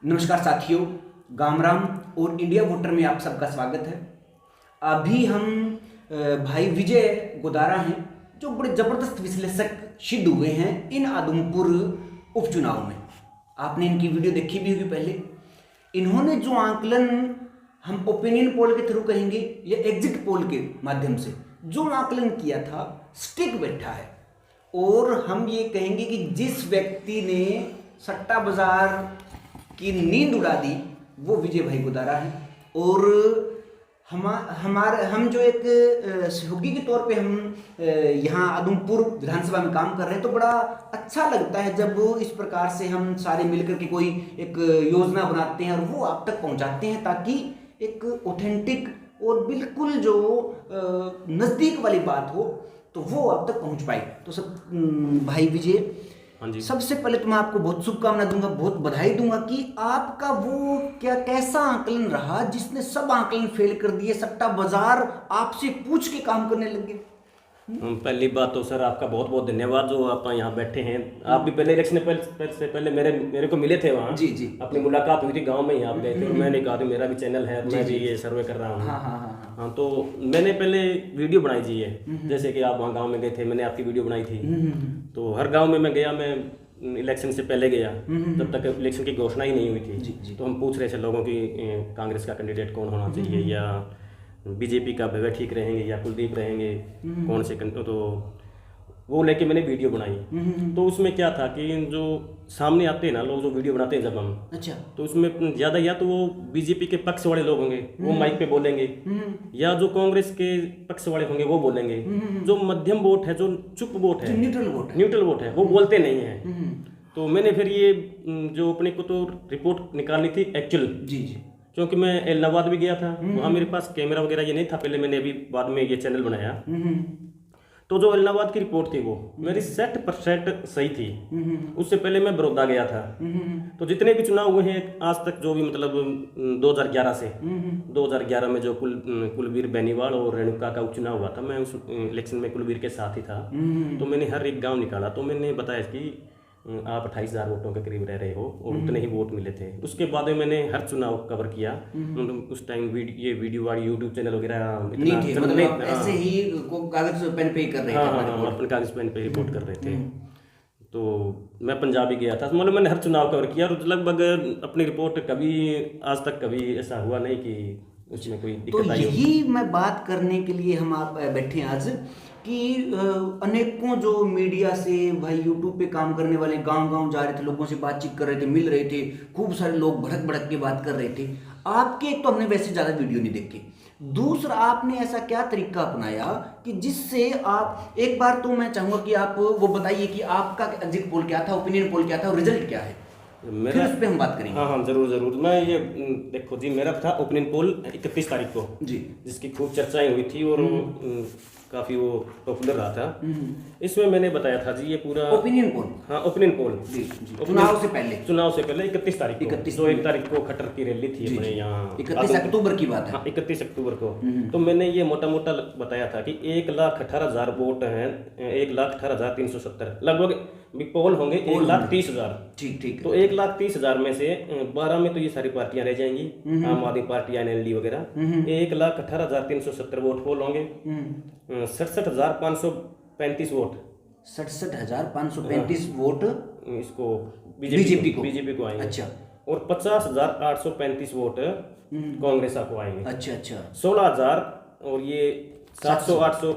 नमस्कार साथियों, गाम राम और इंडिया वोटर में आप सबका स्वागत है। अभी हम भाई विजय गोदारा हैं जो बड़े ज़बरदस्त विश्लेषक सिद्ध हुए हैं इन आदमपुर उपचुनाव में। आपने इनकी वीडियो देखी भी होगी पहले। इन्होंने जो आंकलन, हम ओपिनियन पोल के थ्रू कहेंगे या एग्जिट पोल के माध्यम से जो आंकलन किया था, स्टिक बैठा है। और हम ये कहेंगे कि जिस व्यक्ति ने सट्टा बाजार की नींद उड़ा दी वो विजय भाई गोदारा है। और हम जो एक सहयोगी के तौर पे हम यहाँ आदमपुर विधानसभा में काम कर रहे हैं, तो बड़ा अच्छा लगता है जब इस प्रकार से हम सारे मिलकर के कोई एक योजना बनाते हैं और वो आप तक पहुँचाते हैं, ताकि एक ऑथेंटिक और बिल्कुल जो नज़दीक वाली बात हो तो वो आप तक पहुँच पाए। तो सब भाई विजय, हाँ जी, सबसे पहले तो मैं आपको बहुत शुभकामना दूंगा, बहुत बधाई दूंगा कि आपका वो कैसा आंकलन रहा जिसने सब आंकलन फेल कर दिए, सट्टा बाजार आपसे पूछ के काम करने लगे। पहली बात तो सर आपका बहुत बहुत धन्यवाद जो आप यहाँ बैठे हैं। आप भी पहले इलेक्शन से पहले मेरे को मिले थे वहाँ। जी जी, अपनी मुलाकात हुई थी, गांव में ही आप गए थे और मैंने कहा था मेरा भी चैनल है, मैं भी ये सर्वे कर रहा हूँ। हाँ हाँ हाँ हाँ, तो मैंने पहले वीडियो बनाई थी ये, जैसे कि आप वहाँ गाँव में गए थे, मैंने आपकी वीडियो बनाई थी। तो हर गाँव में मैं गया, मैं इलेक्शन से पहले गया, जब तक इलेक्शन की घोषणा ही नहीं हुई थी। तो हम पूछ रहे थे लोगों की कांग्रेस का कैंडिडेट कौन होना चाहिए, या बीजेपी का भैया ठीक रहेंगे या कुलदीप रहेंगे, कौन से तो वो लेके मैंने वीडियो बनाई। तो उसमें क्या था कि जो सामने आते हैं ना लोग, जो वीडियो बनाते हैं जब हम, अच्छा, तो उसमें ज़्यादा या तो वो बीजेपी के पक्ष वाले लोग होंगे वो माइक पे बोलेंगे, या जो कांग्रेस के पक्ष वाले होंगे वो बोलेंगे। जो मध्यम वोट है, जो चुप वोट है, न्यूट्रल वोट है, वो बोलते नहीं है। तो मैंने फिर ये जो अपने को तो रिपोर्ट निकालनी थी एक्चुअल, जी जी, क्योंकि मैं इलाहाबाद भी गया था, वहाँ मेरे पास कैमरा वगैरह ये नहीं था पहले, मैंने अभी बाद में ये चैनल बनाया। तो जो इलाहाबाद की रिपोर्ट थी वो मेरी 60% सही थी। उससे पहले मैं बड़ौदा गया था। तो जितने भी चुनाव हुए हैं आज तक, जो भी मतलब 2011 से 2011 में जो कुलवीर बेनीवाल और रेणुका का उपचुनाव हुआ था, मैं उस इलेक्शन में कुलवीर के साथ ही था। तो मैंने हर एक गाँव निकाला, तो मैंने बताया कि आप 28,000 वोटों के करीब रह रहे हो और उतने ही वोट मिले थे। उसके बाद में मैंने हर चुनाव कवर किया। उस टाइम ये वीडियो वाली यूट्यूब चैनल वगैरह नहीं थे, मतलब आप ऐसे ही कागज पेन पे ही कर रहे थे। हाँ, अपने कागज पेन पे रिपोर्ट कर रहे थे। तो मैं पंजाब ही गया था, मतलब मैंने हर चुनाव कवर किया और लगभग अपनी रिपोर्ट कभी आज तक कभी ऐसा हुआ नहीं कि उसमें कोई दिक्कत आई। तो यही मैं बात करने के लिए हम आप बैठे हैं आज कि अनेकों जो मीडिया से भाई यूट्यूब पे काम करने वाले गांव-गांव जा रहे थे, लोगों से बातचीत कर रहे थे, मिल रहे थे, खूब सारे लोग भड़क भड़क के बात कर रहे थे। आपके एक तो हमने वैसे ज़्यादा वीडियो नहीं देखे, दूसरा आपने ऐसा क्या तरीका अपनाया कि जिससे आप, एक बार तो मैं चाहूँगा कि आप वो बताइए कि आपका एग्जिट पोल क्या था, ओपिनियन पोल क्या था और रिजल्ट क्या है, फिर उस पर हम बात करेंगे। हाँ, जरूर। मैं ये देखो जी, मेरा था ओपिनियन पोल 31 तारीख को जी, जिसकी खूब चर्चाएं हुई थी और काफ़ी वो पॉपुलर रहा था। इसमें मैंने बताया था जी ये पूरा ओपिनियन पोल। हाँ, ओपिनियन पोल जी, चुनाव से पहले 31 तारीख को, 1 तारीख को खट्टर की रैली थी अपने यहाँ, 31 अक्टूबर की बात है। हाँ, 31 अक्टूबर को। तो मैंने ये मोटा मोटा बताया था कि 1,18,000 वोट हैं, 1,18,370 लगभग पोल होंगे, 1,30,000। ठीक। तो 1,30,000 में से 12 में तो ये सारी पार्टियां रह जाएंगी, आम आदमी पार्टी, एनएलडी वगैरह। 1,18,370 वोट पोल होंगे, 67,535 वोट, 67,535 वोट इसको बीजेपी को आएंगे। अच्छा, और 50,835 वोट कांग्रेस को आएंगे। अच्छा 16,000 और ये 700-800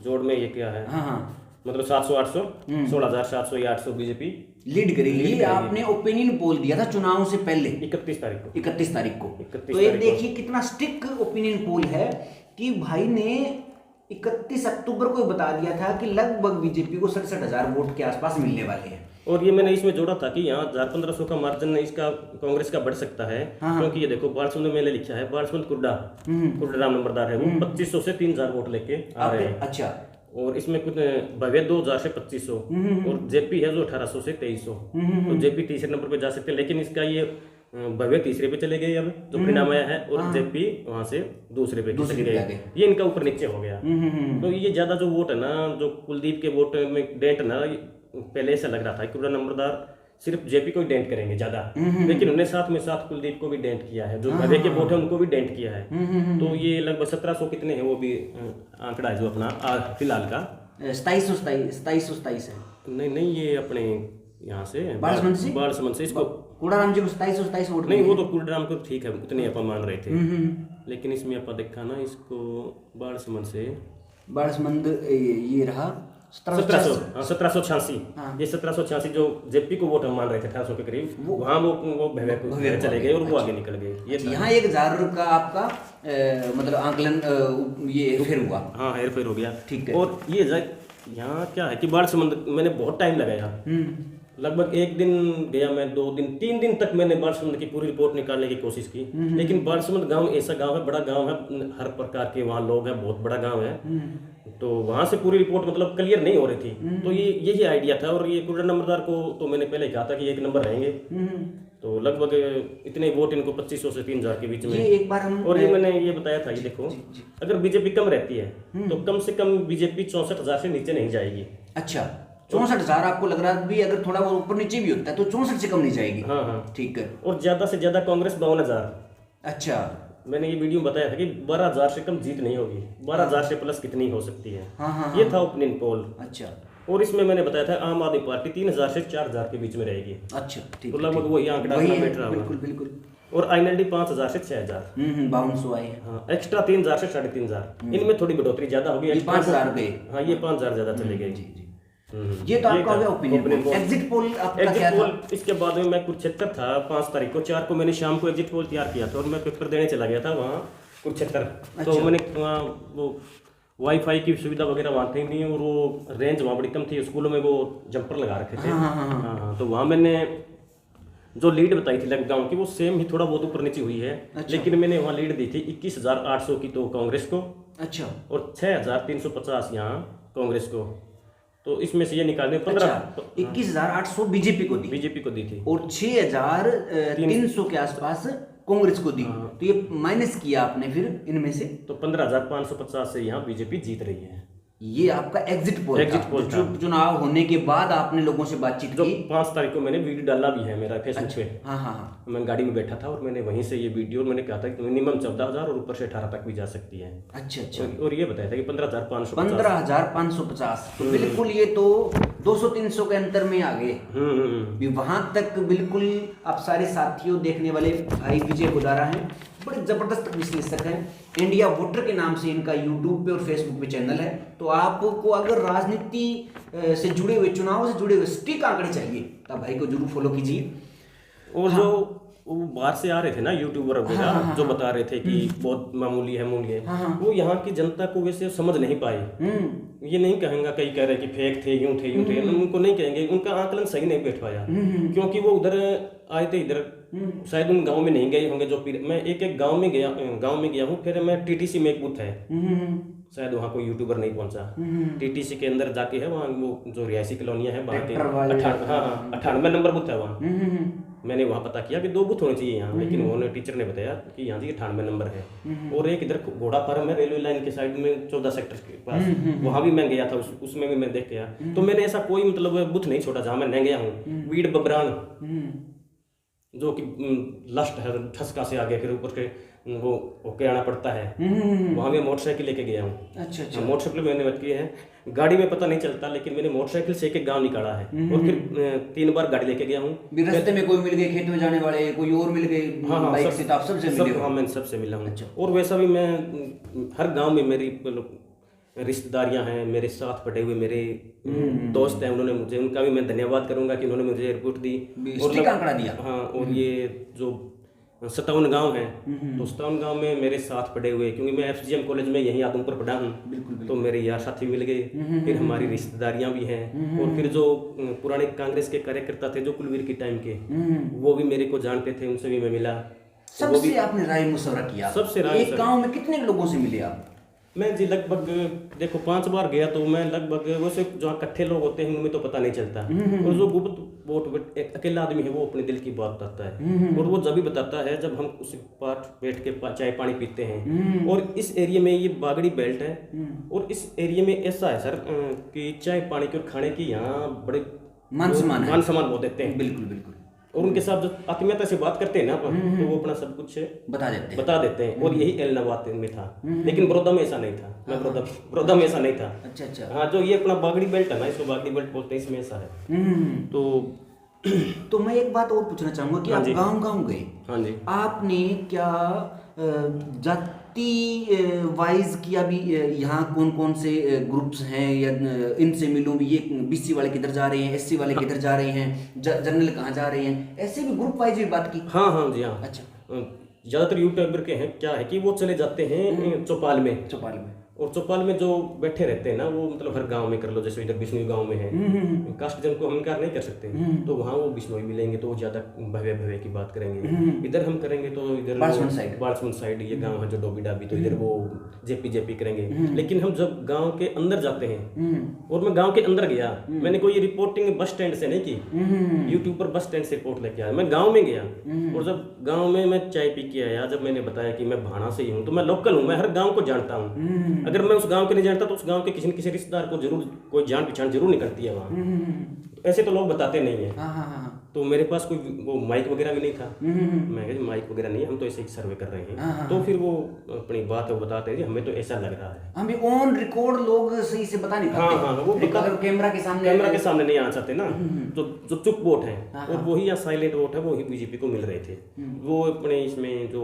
जोड़ में ये क्या है, हाँ, मतलब 700-800, 16,700 या 800 बीजेपी लीड करेगी। ये आपने ओपिनियन पोल दिया था चुनाव से पहले 31 तारीख को। तो ये देखिए कितना स्ट्रिक्ट ओपिनियन पोल है कि भाई ने 31 अक्टूबर को बता दिया था कि लगभग बीजेपी को 67,000 वोट के आसपास मिलने वाले हैं। और ये मैंने इसमें जोड़ा था कि यहाँ 1,000-1,500 का मार्जिन इसका कांग्रेस का बढ़ सकता है। क्योंकि ये देखो बालसुंद में मैंने लिखा है, बालसुंद कुर्डा राम नंबरदार है, वो 2,500 से 3,000 वोट लेके आ रहे हैं। अच्छा, और इसमें कुछ भव्य 2,000 से 2,500 और जेपी है जो 1,800 से 2,300। तो जेपी तीसरे नंबर पे जा सकते हैं, लेकिन इसका ये भव्य तीसरे पे चले गए अब जो परिणाम आया है, और जेपी वहां से दूसरे पे खिसक गए। ये इनका ऊपर नीचे हो गया। तो ये ज्यादा जो वोट है ना, जो कुलदीप के वोट में डेंट ना, पहले ऐसा लग रहा था कि पूरा नंबरदार सिर्फ जेपी को ही डेंट करेंगे ज्यादा, लेकिन उन्होंने साथ में साथ कुलदीप को भी डेंट किया है, जो भव्य के वोट है उनको भी डेंट किया है। तो ये लगभग 1700 कितने हैं वो भी आंकड़ा है जो अपना फिलहाल का 2727 है। नहीं ये अपने यहाँ से बालसमंद से इसको कूड़ाराम जी को 2727 वोट नहीं, वो तो कुलराम को ठीक है उतने अपन मान रहे थे, लेकिन इसमें अपन देखा ना इसको बालसमंद से बालसमंद ये रहा 1786 ये 1786 जो जेपी को वोट हम मान रहे थे 1800 के करीब, वहाँ वो भव्य को चले गए और वो आगे निकल गए। ये यहाँ 1000 का आपका मतलब आंकलन ये हेरफेर हुआ। हाँ हेरफेर हो गया, ठीक है। और ये यहाँ क्या है कि बालसमंद मैंने बहुत टाइम लगाया, लगभग 1 दिन गया मैं, 2 दिन 3 दिन तक मैंने बालसमंद की पूरी रिपोर्ट निकालने की कोशिश की, लेकिन बालसमंद गांव ऐसा गांव है, बड़ा गांव है, हर प्रकार के वहाँ लोग हैं, बहुत बड़ा गांव है, तो वहाँ से पूरी रिपोर्ट मतलब क्लियर नहीं हो रही थी। तो ये यही आइडिया था, और ये कुलर नंबरदार को तो मैंने पहले कहा था कि 1 नंबर रहेंगे, तो लगभग इतने वोट इनको 2500 से 3000 के बीच में। ये एक बार हम और ये मैंने ये बताया था, ये देखो अगर बीजेपी कम रहती है तो कम से कम बीजेपी 64,000 से नीचे नहीं जाएगी। अच्छा 64,000 आपको लग रहा है भी, अगर थोड़ा वो ऊपर नीचे भी होता है तो 64 से कम नहीं जाएगी। हाँ ठीक है। और ज्यादा से ज्यादा कांग्रेस 52,000। अच्छा मैंने ये वीडियो में बताया था कि 12,000 से कम जीत नहीं होगी, 12,000 से प्लस कितनी हो सकती है। हाँ, ये था ओपिनियन पोल। अच्छा, और इसमें मैंने बताया था आम आदमी पार्टी 3,000 से 4,000 के बीच में रहेगी। अच्छा ठीक तो लगभग वही आंकड़ा बैठ रहा बिल्कुल बिल्कुल। और आईएनएलडी 5,000 से 6,000। 5200 आए। हाँ एक्स्ट्रा 3,000 से 3,500, इनमें थोड़ी बढ़ोतरी ज्यादा होगी। 5,000 गए। हाँ ये 5,000 ज्यादा चले गए। जी। ये तो आपका हो गया ओपिनियन। एग्जिट पोल आपका क्या था? इसके बाद में मैं कुरुक्षेत्र था 5 तारीख को, 4 को मैंने शाम को एग्जिट पोल तैयार किया था और मैं पेपर देने चला गया था वहाँ कुरुक्षेत्र। तो मैंने वहाँ वो वाईफाई की सुविधा वगैरह वहाँ थी नहीं, और वो रेंज वहाँ बड़ी कम थी, स्कूलों में वो जंपर लगा रखे थे। हाँ, तो वहाँ मैंने जो लीड बताई थी लगभग गाँव की वो सेम ही थोड़ा बहुत ऊपर नीचे हुई है। लेकिन मैंने वहाँ लीड दी थी 21,800 की तो कांग्रेस को। अच्छा। और 6,350 यहाँ कांग्रेस को। तो इसमें से ये निकालने 21,800 बीजेपी को दी थी और 6,300 के आसपास कांग्रेस को दी। तो ये माइनस किया आपने फिर इनमें से, तो 15,550 से यहाँ बीजेपी जीत रही है। ये आपका एग्जिट पोल था। चुनाव होने के बाद आपने लोगों से बातचीत की। 5 तारीख को मैंने वीडियो डाला भी है मेरा फेसबुक पे। हाँ। मैं गाड़ी में बैठा था और मैंने वहीं से ये वीडियो, मैंने कहा था कि मिनिमम 14,000 और ऊपर से 18 तक भी जा सकती है। अच्छा। और ये बताया था कि 15,550। तो बिल्कुल ये तो 200-300 के अंतर में आ गए। वहां तक बिल्कुल आप सारे साथियों देखने वाले भाई विजय गोदारा हैं, बड़े जबरदस्त विश्लेषक हैं। इंडिया वोटर के नाम से इनका यूट्यूब पे और फेसबुक पे चैनल है। तो आपको अगर राजनीति से जुड़े हुए, चुनाव से जुड़े हुए सटीक आंकड़े चाहिए तब भाई को जरूर फॉलो कीजिए। और जो वो बाहर से आ रहे थे ना यूट्यूबर वगैरह जो बता रहे थे कि बहुत मामूली है वो यहाँ की जनता को वैसे समझ नहीं पाए। ये नहीं कहेंगे, कई कह रहे कि फेक थे, यूं थे, उनको नहीं कहेंगे, उनका आकलन सही नहीं बैठ पाया, क्योंकि वो उधर आए थे, इधर शायद उन गांव में नहीं गए होंगे। जो मैं एक गांव में गया हूँ, फिर मैं टीटीसी में एक बूथ है, शायद वहाँ कोई यूट्यूबर नहीं पहुंचा। टीटीसी के अंदर जाके है वहाँ वो जो रिहायशी कॉलोनियां है वहाँ के 98 नंबर बूथ है वहाँ। मैंने वहाँ पता किया कि 2 बूथ होने चाहिए यहाँ, लेकिन उन्होंने टीचर ने बताया कि यहाँ जी 98 नंबर है। और एक इधर घोड़ा फार्म है रेलवे लाइन के साइड में 14 सेक्टर के पास, वहाँ भी मैं गया था, उसमें भी मैं देख गया। तो मैंने ऐसा कोई मतलब बूथ नहीं छोड़ा जहाँ मैं नहीं गया हूँ। वीड बबरान जो कि लास्ट है, ठसका से आगे फिर ऊपर के वो होके आना पड़ता है, वहाँ मैं मोटरसाइकिल लेके गया हूँ। अच्छा। मोटरसाइकिल मैंने की है, गाड़ी में पता नहीं चलता, लेकिन मैंने मोटरसाइकिल से एक गांव निकाला है और फिर 3 बार गाड़ी लेके गया हूँ। रास्ते में कोई मिल गए, खेत में जाने वाले कोई और मिल गए, बाइक से आप सबसे मिले? हाँ मैं सबसे मिला हूँ। और वैसा भी मैं हर गाँव में मेरी रिश्तेदारियां हैं, मेरे साथ पटे हुए मेरे दोस्त हैं, उन्होंने मुझे, उनका भी मैं धन्यवाद करूंगा कि उन्होंने मुझे रिपोर्ट दी और आंकड़ा दिया। हाँ, और ये जो 57 गांव है, तो 57 गांव में मेरे साथ पढ़े हुए, क्योंकि मैं FGM कॉलेज में यहीं आदमपुर पढ़ा हूँ, तो मेरे यार साथी मिल गए, फिर हमारी रिश्तेदारियां भी हैं, और फिर जो पुराने कांग्रेस के कार्यकर्ता थे जो कुलवीर के टाइम के, वो भी मेरे को जानते थे, उनसे भी मैं मिला। सबसे आपने राय मुशवरा किया? सबसे राय। एक गाँव में कितने लोगों से मिले आप? मैं जी लगभग देखो 5 बार गया, तो मैं लगभग वैसे जहाँ इकट्ठे लोग होते हैं उनमें तो पता नहीं चलता, और जो गुप्त वोट एक अकेला आदमी है वो अपने दिल की बात बताता है, और वो जब भी बताता है जब हम उस पास बैठ के चाय पानी पीते हैं। और इस एरिया में ये बागड़ी बेल्ट है, और इस एरिया में ऐसा है सर कि चाय पानी के और खाने की यहाँ बड़े मान सम्मान है। मान सम्मान बहुत देते हैं। बिल्कुल बिल्कुल। और उनके साथ जो आत्मीयता से बात करते हैं ना अपन, तो वो अपना सब कुछ बता देते हैं। और यही एलनाबाद में था। लेकिन बड़ौदा में ऐसा नहीं था। मैं बड़ौदा में ऐसा नहीं था। अच्छा। हाँ, जो ये अपना बागड़ी बेल्ट है ना, इसको बागड़ी बेल्ट बोलते हैं, इसमें ऐसा है। तो मैं एक बात और पूछना चाहूंगा कि आप गांव गए। हाँ जी। आपने क्या जाति वाइज किया भी, यहाँ कौन कौन से ग्रुप्स हैं या इनसे मिलूं भी, ये बीसी वाले किधर जा रहे हैं, एससी वाले किधर जा रहे हैं, जनरल कहाँ जा रहे हैं, ऐसे भी ग्रुप वाइज भी बात की? हाँ जी हाँ। अच्छा। ज़्यादातर यूट्यूबर के हैं क्या है कि वो चले जाते हैं चौपाल में। और चौपाल में जो बैठे रहते हैं ना, वो मतलब हर गांव में कर लो, जैसे इधर बिश्नोई गांव में है, कास्ट जन को हम इनकार नहीं कर सकते, तो वहाँ वो बिश्नोई मिलेंगे तो वो ज्यादा भव्य भव्य की बात करेंगे। इधर हम करेंगे तो इधर बालसमंद साइड ये गांव है जो डोबी डाबी, तो इधर वो जेपी करेंगे। लेकिन हम जब गाँव के अंदर जाते हैं, और मैं गाँव के अंदर गया, मैंने कोई रिपोर्टिंग बस स्टैंड से नहीं की, यूट्यूब पर बस स्टैंड से रिपोर्ट लेके आया, मैं गाँव में गया। और जब गाँव में मैं चाय पी के आया, जब मैंने बताया कि मैं भाणा से ही हूँ, तो मैं लोकल हूँ, मैं हर गाँव को जानता हूँ। अगर मैं उस गांव के नहीं जानता तो उस गांव के किसी न किसी रिश्तेदार को जरूर कोई जान पहचान जरूर निकलती है वहाँ। ऐसे तो लोग बताते नहीं है। तो मेरे पास कोई वो माइक वगैरह भी नहीं था। मैं कहा माइक वगैरह नहीं है, हम तो ऐसे ही सर्वे कर रहे हैं। तो फिर वो अपनी बात है वो बताते हैं, हमें तो ऐसा लग रहा है। हम भी ऑन रिकॉर्ड लोग सही से बता नहीं पाते। हाँ, वो कैमरा के सामने नहीं आना चाहते ना। जो चुप वोट है, और वही या साइलेंट वोट है, वही बीजेपी को मिल रहे थे। वो अपने इसमें जो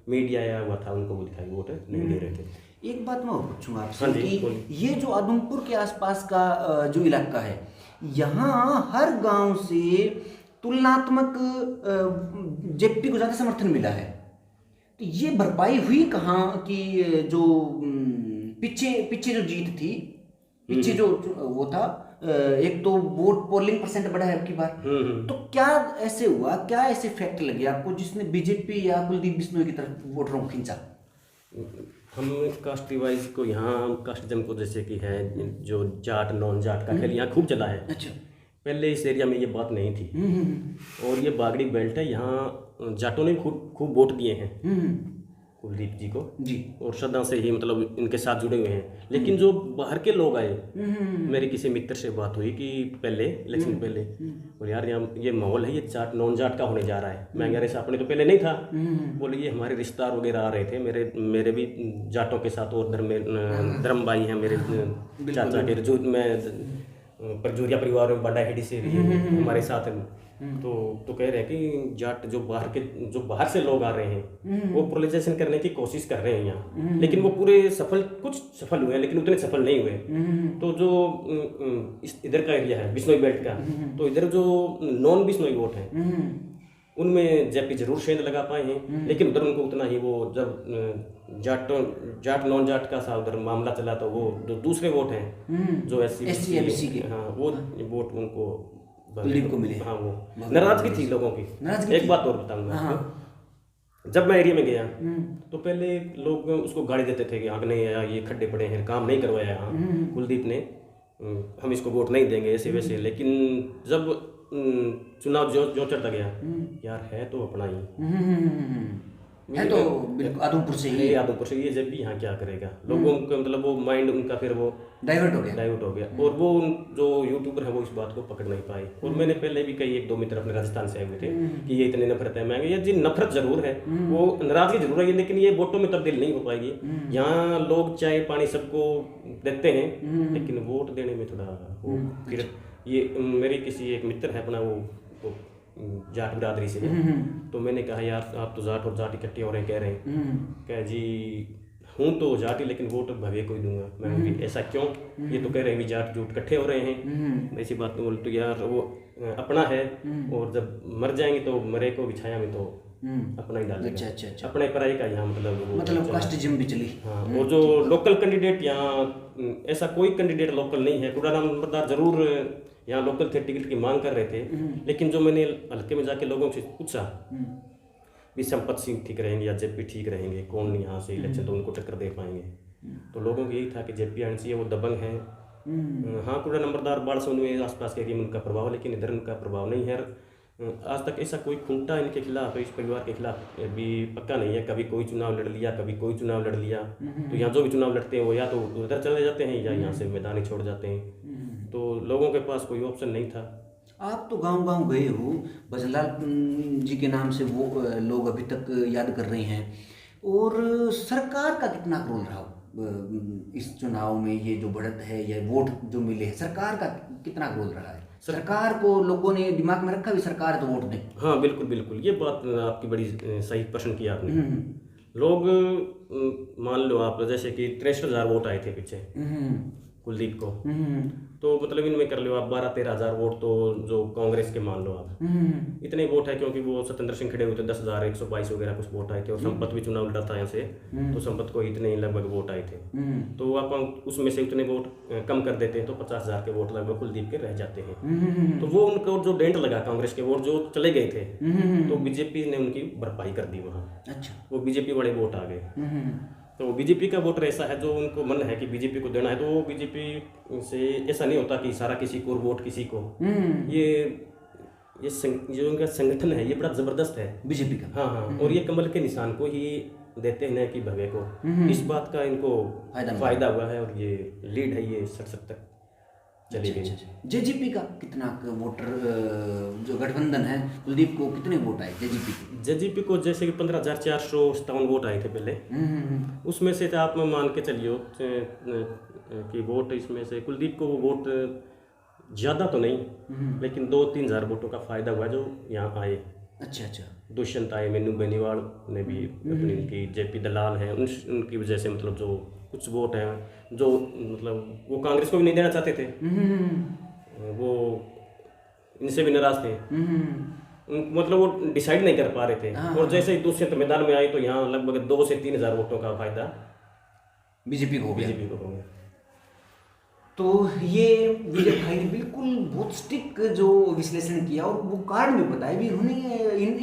मीडिया आया हुआ था उनको वो दिखाई वोट नहीं दे रहे थे। एक बात मैं और पूछूंगा आपसे कि ये जो उधमपुर के आसपास का जो इलाका है, यहाँ हर गांव से तुलनात्मक जेपी को ज़्यादा समर्थन मिला है, तो ये भरपाई हुई कहाँ कि जो पीछे जो जीत थी, पीछे जो वो था, एक तो वोट पोलिंग परसेंट बढ़ा है अब की बार, तो क्या ऐसे हुआ, क्या ऐसे फैक्ट लगे आपको जिसने बीजेपी या कुलदीप बिश्नोई की तरफ वोटरों को खींचा? हम कास्ट वाइज को यहाँ कास्टिज्म को जैसे कि है जो जाट नॉन जाट का खेल यहाँ खूब चला है। अच्छा। पहले इस एरिया में ये बात नहीं थी। और ये बागड़ी बेल्ट है, यहाँ जाटों ने खूब वोट दिए हैं कुलदीप जी को जी, और सदा से ही मतलब इनके साथ जुड़े हुए हैं। लेकिन जो बाहर के लोग आए, मेरे किसी मित्र से बात हुई कि पहले इलेक्शन पहले, बोले यार यहाँ ये माहौल है, ये जाट नॉन जाट का होने जा रहा है। मैं यार ऐसा अपने तो पहले नहीं था। बोले ये हमारे रिश्तेदार वगैरह आ रहे थे, मेरे भी जाटों के साथ, और धर्म भाई हैं मेरे चाचा के, जो मैं परजूरिया परिवार में बड़ा हेडी से हमारे साथ है। तो कह रहे हैं कि जाट जो बाहर से लोग आ रहे हैं, वो पोलराइजेशन करने की कोशिश कर रहे हैं यहाँ, लेकिन वो पूरे कुछ सफल हुए हैं, लेकिन उतने सफल नहीं हुए। तो जो इधर का एरिया है बिश्नोई बेल्ट का, तो इधर जो नॉन बिश्नोई वोट है उनमें जेपी जरूर सेंध लगा पाए हैं, लेकिन उधर उनको उतना ही, वो जब जाट नॉन जाट का सा उधर मामला चला, तो वो जो दूसरे वोट हैं जो एससी के, हाँ, वो वोट उनको को मिले। हाँ, वो नाराजगी थी लोगों की। एक बात और बताऊंगा आपको, जब मैं एरिया में गया तो पहले लोग उसको गाड़ी देते थे कि आग नहीं आया, ये खड्डे पड़े हैं, काम नहीं करवाया यहाँ कुलदीप ने, हम इसको वोट नहीं देंगे ऐसे वैसे। लेकिन जब चुनाव जो चढ़ता गया, यार है तो अपना ही है, तो उधमपुर से ये जब भी यहाँ क्या करेगा, लोगों का मतलब वो माइंड उनका फिर वो डाइवर्ट हो गया। और वो जो यूट्यूबर है वो इस बात को पकड़ नहीं पाए। और मैंने पहले भी कई 1-2 मित्र अपने राजस्थान से आए हुए थे कि ये इतनी नफरत है। मैं ये जी नफरत जरूर है, वो नाराजगी जरूर है, लेकिन ये वोटों में तब्दील नहीं हो पाएगी। यहाँ लोग चाय पानी सबको देते हैं, लेकिन वोट देने में थोड़ा वो फिर ये मेरे किसी एक मित्र है अपना, वो जाट बिरादरी से, तो मैंने कहा यार आप तो जाट और जाट इकट्ठे हो रहे हैं, कह रहे हैं, कह जी हूँ तो जाट ही, लेकिन वोट भव्य को ही दूंगा। मैं ऐसा क्यों, ये तो कह रहे हैं कि जाट जूट इकट्ठे हो रहे हैं, ऐसी बात तो बोल, तो यार वो अपना है, और जब मर जाएंगे तो मरे को बिछाया में तो अपना ही डालेगा। अच्छा। अपने पराई का यहाँ मतलब कास्टिज्म भी चली। हाँ, और जो लोकल कैंडिडेट यहाँ, ऐसा कोई कैंडिडेट लोकल नहीं है। कुड़ाराम नंबरदार जरूर यहाँ लोकल थे, टिकट की मांग कर रहे थे, लेकिन जो मैंने हल्के में जाके लोगों से पूछा भी संपत सिंह ठीक रहेंगे या जेपी ठीक रहेंगे, कौन यहाँ से इलेक्शन तो उनको टक्कर दे पाएंगे, तो लोगों को यही था कि जेपी आने चाहिए, वो दबंग है। हाँ, कुड़ा नंबरदार बालसमंद में आसपास के उनका प्रभाव, लेकिन इधर उनका प्रभाव नहीं है। आज तक ऐसा कोई खूंटा इनके खिलाफ, इस परिवार के खिलाफ भी पक्का नहीं है। कभी कोई चुनाव लड़ लिया, कभी कोई चुनाव लड़ लिया, तो यहाँ जो भी चुनाव लड़ते हैं वो या तो उधर चले जाते हैं या यहाँ से मैदान ही छोड़ जाते हैं। तो लोगों के पास कोई ऑप्शन नहीं था। आप तो गांव-गांव गए हो, भजनलाल जी के नाम से वो लोग अभी तक याद कर रहे हैं। और सरकार का कितना रोल रहा इस चुनाव में, ये जो बढ़त है या वोट जो मिले हैं, सरकार का कितना रोल रहा है? सरकार को लोगों ने दिमाग में रखा भी सरकार है तो वोट दें। हाँ बिल्कुल बिल्कुल, ये बात आपकी बड़ी सही प्रश्न किया आपने। लोग मान लो आप जैसे कि 63,000 वोट आए थे पीछे कुलदीप को, तो मतलब इनमें कर लो आप 12-13 हज़ार वोट तो जो कांग्रेस के मान लो आप, इतने वोट है क्योंकि वो सत्येंद्र सिंह खड़े हुए थे, 10,122 वगैरह कुछ वोट आए थे, और संपत भी चुनाव लड़ा था यहाँ से, तो संपत को इतने ही लगभग वोट आए थे। तो आप उसमें से उतने वोट कम कर देते हैं तो 50,000 के वोट लगभग कुलदीप के रह जाते हैं। तो वो उनको जो डेंट लगा कांग्रेस के वोट जो चले गए थे, तो बीजेपी ने उनकी भरपाई कर दी वहाँ। अच्छा, वो बीजेपी वाले वोट आ गए। तो बीजेपी का वोटर ऐसा है जो उनको मन है कि बीजेपी को देना है, तो वो बीजेपी से ऐसा नहीं होता कि सारा किसी को और वोट किसी को। ये जो उनका संगठन है ये बड़ा जबरदस्त है बीजेपी का। हाँ हाँ, और ये कमल के निशान को ही देते हैं कि भव्य को, इस बात का इनको फायदा हुआ है, और ये लीड है ये 67 तक चली गई। जेजेपी का कितना वोटर, जो गठबंधन है कुलदीप को कितने वोट आए जेजेपी के? जेजेपी को जैसे कि 15,457 वोट आए थे पहले, उसमें से आप मान के चलियो कि वोट इसमें से कुलदीप को वो वोट ज़्यादा तो नहीं, लेकिन 2-3 हज़ार वोटों का फायदा हुआ जो यहाँ आए। अच्छा अच्छा, दुष्यंत आए, मेनू बेनीवाल ने भी अपनी, उनकी जेपी दलाल हैं, उनकी वजह से मतलब जो कुछ वोट हैं जो मतलब वो कांग्रेस को भी नहीं देना चाहते थे, वो इनसे भी नाराज थे, मतलब वो डिसाइड नहीं कर पा रहे थे। और जैसे ही दुष्यंत मैदान में आए तो यहाँ लगभग 2 से 3 हज़ार वोटों का फायदा बीजेपी को हो गया। तो ये विजय भाई ने बिल्कुल बहुत स्टिक जो विश्लेषण किया, और वो कार्ड में बताया भी उन्होंने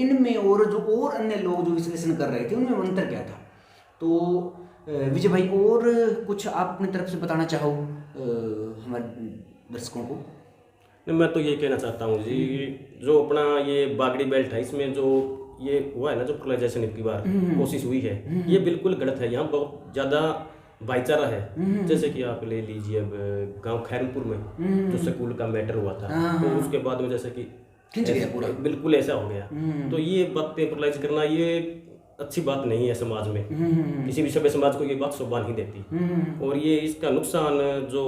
इनमें और जो और अन्य लोग जो विश्लेषण कर रहे थे उनमें अंतर क्या था। तो विजय भाई और कुछ आप अपनी तरफ से बताना चाहो हमारे दर्शकों को? मैं तो ये कहना चाहता हूँ जी, जो अपना ये बागड़ी बेल्ट है इसमें जो ये हुआ है ना, जो पोलराइजेशन की बार कोशिश हुई है, ये बिल्कुल गलत है। यहाँ बहुत ज़्यादा भाईचारा है। जैसे कि आप ले लीजिए अब गांव खैरनपुर में जो स्कूल का मैटर हुआ था, तो उसके बाद में जैसे कि पूरा बिल्कुल ऐसा हो गया। तो ये बातें पोलराइज करना ये अच्छी बात नहीं है समाज में, किसी भी सभ्य समाज को ये बात शोभा नहीं देती। और ये इसका नुकसान जो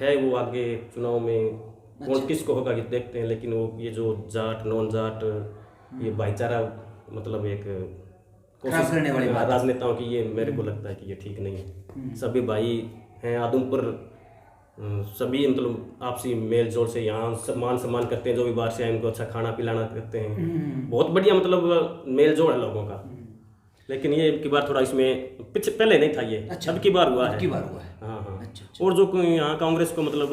है वो आगे चुनाव में कौन किसको होगा ये देखते हैं, लेकिन वो ये जो जाट नॉन जाट ये भाईचारा मतलब एक कोशिश करने वाली राजनेताओं की, ये मेरे को लगता है कि ये ठीक नहीं है। सभी भाई हैं आदमपुर, सभी मतलब आपसी मेल जोल से यहाँ मान सम्मान करते हैं, जो भी बाहर से आए उनको अच्छा खाना पिलाना करते हैं, बहुत बढ़िया मतलब मेल जोल है लोगों का। लेकिन ये की बार थोड़ा इसमें पहले नहीं था ये, अब की बार हुआ है। हाँ हाँ। अच्छा। और जो यहाँ कांग्रेस को मतलब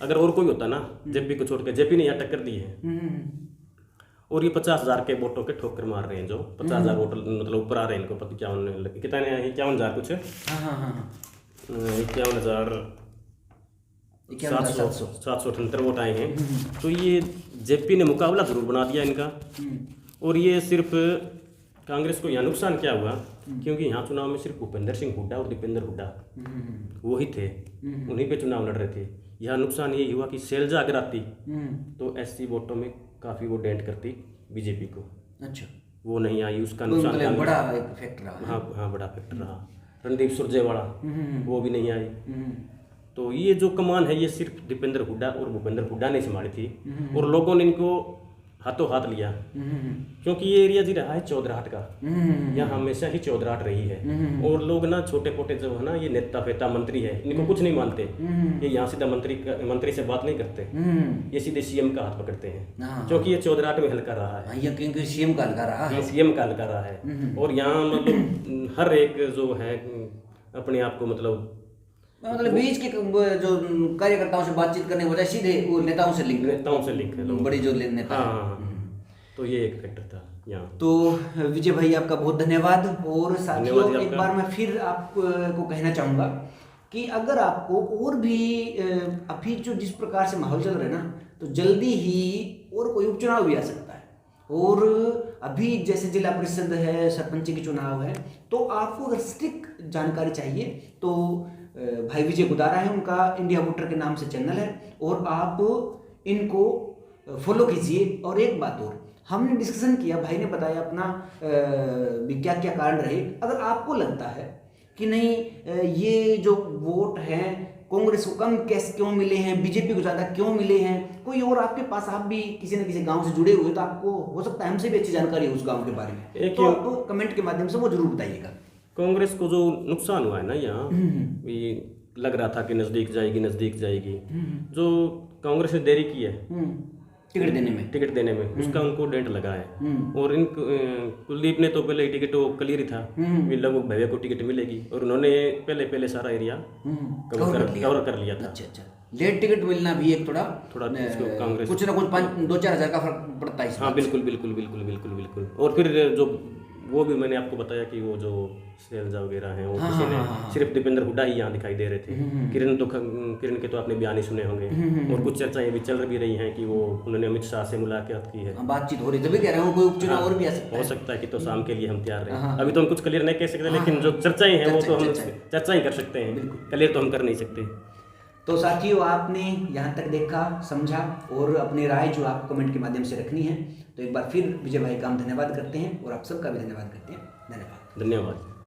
अगर और कोई होता ना, जेपी को छोड़ के, जेपी ने यहाँ टक्कर दी है, और ये 50,000 के वोटों के ठोकर मार रहे हैं, जो 50,000 वोट मतलब ऊपर आ रहे हैं इनको, 51 कितने 51,000 कुछ 51,778 वोट आए हैं। तो ये जेपी ने मुकाबला जरूर बना दिया इनका। और ये सिर्फ कांग्रेस को यहाँ नुकसान क्या हुआ, क्योंकि यहाँ चुनाव में सिर्फ भूपेंद्र सिंह हुड्डा और दीपेंद्र हुड्डा वही थे, उन्हीं पे चुनाव लड़ रहे थे। यहाँ नुकसान ये हुआ कि शैलजा अगर आती तो एससी वोटों में काफ़ी वो डेंट करती बीजेपी को। अच्छा, वो नहीं आई, उसका नुकसान बड़ा फैक्टर रहा। हाँ बड़ा फैक्टर रहा। रणदीप सुरजेवाला वो भी नहीं आई। तो ये जो कमान है ये सिर्फ दीपेंद्र हुड्डा और भूपेंद्र हुड्डा ने संभाली थी, और लोगों ने इनको हाथों हाथ लिया, क्योंकि ये एरिया जी रहा है चौधराहट का, यहाँ हमेशा ही चौधराहट रही है। और लोग ना छोटे पोटे जो है ना, ये नेता फेता मंत्री है, इनको कुछ नहीं मानते। ये यहाँ सीधा मंत्री से बात नहीं करते, ये सीधे सीएम का हाथ पकड़ते हैं, क्योंकि ये चौधराहट में हल्का रहा है, क्योंकि सीएम का हल्का रहा है, सीएम का हल्का रहा है। और यहाँ मतलब हर एक जो है अपने आप को मतलब बीच के जो कार्यकर्ताओं से बातचीत करने बजाय सीधे वो नेताओं से लिंक है लोग, बड़ी जो नेता। हाँ, तो ये एक फैक्टर था यहाँ। तो विजय भाई आपका बहुत धन्यवाद। और साथियों एक बार मैं फिर आपको कहना चाहूँगा कि अगर आपको और भी अभी जो जिस प्रकार से माहौल चल रहा है ना, तो जल्दी ही और कोई उपचुनाव भी आ सकता है। और अभी जैसे जिला परिषद है, सरपंच के चुनाव है, तो आपको अगर स्ट्रिक्ट जानकारी चाहिए तो भाई विजय गुदारा है, उनका इंडिया वोटर के नाम से चैनल है, और आप इनको फॉलो कीजिए। और एक बात और, हमने डिस्कशन किया, भाई ने बताया अपना भी क्या क्या कारण रहे। अगर आपको लगता है कि नहीं ये जो वोट हैं कांग्रेस को कम कैसे क्यों मिले हैं, बीजेपी को ज़्यादा क्यों मिले हैं, कोई और आपके पास, आप भी किसी न किसी गांव से जुड़े हुए, तो आपको हो सकता है हमसे भी अच्छी जानकारी है उस गांव के बारे में, तो आपको कमेंट के माध्यम से वो जरूर बताइएगा। कांग्रेस को जो नुकसान हुआ है ना यहाँ, ये लग रहा था कि नजदीक जाएगी, जो कांग्रेस ने देरी की है टिकट देने में उसका उनको डेंट लगा है। और इन कुलदीप ने तो पहले टिकट वो क्लियर ही था कि लगभग भैया को टिकट मिलेगी, और उन्होंने पहले सारा एरिया कवर कर लिया था। अच्छा, लेट टिकट मिलना भी एक थोड़ा कांग्रेस कुछ ना कुछ 5-2-4 हज़ार का फर्क पड़ता है। हाँ बिल्कुल। और फिर जो वो भी मैंने आपको बताया कि वो जो शैलजा वगैरह हैं वो किसी ने सिर्फ दीपेंद्र हुड्डा ही यहाँ दिखाई दे रहे थे। किरण के तो आपने बयान ही सुने होंगे, और कुछ चर्चाएं भी चल भी रही हैं कि वो उन्होंने अमित शाह से मुलाकात की है, बातचीत हो रही है, तभी कह रहा हूँ कोई उपचुनाव और भी हो सकता है कि तो शाम के लिए हम तैयार रहें। अभी तो हम कुछ क्लियर नहीं कह सकते, लेकिन जो चर्चाएं हैं वो तो हम चर्चा ही कर सकते हैं, क्लियर तो हम कर नहीं सकते। तो साथियों, आपने यहाँ तक देखा, समझा, और अपनी राय जो आप कमेंट के माध्यम से रखनी है, तो एक बार फिर विजय भाई का हम धन्यवाद करते हैं, और आप सबका भी धन्यवाद करते हैं। धन्यवाद।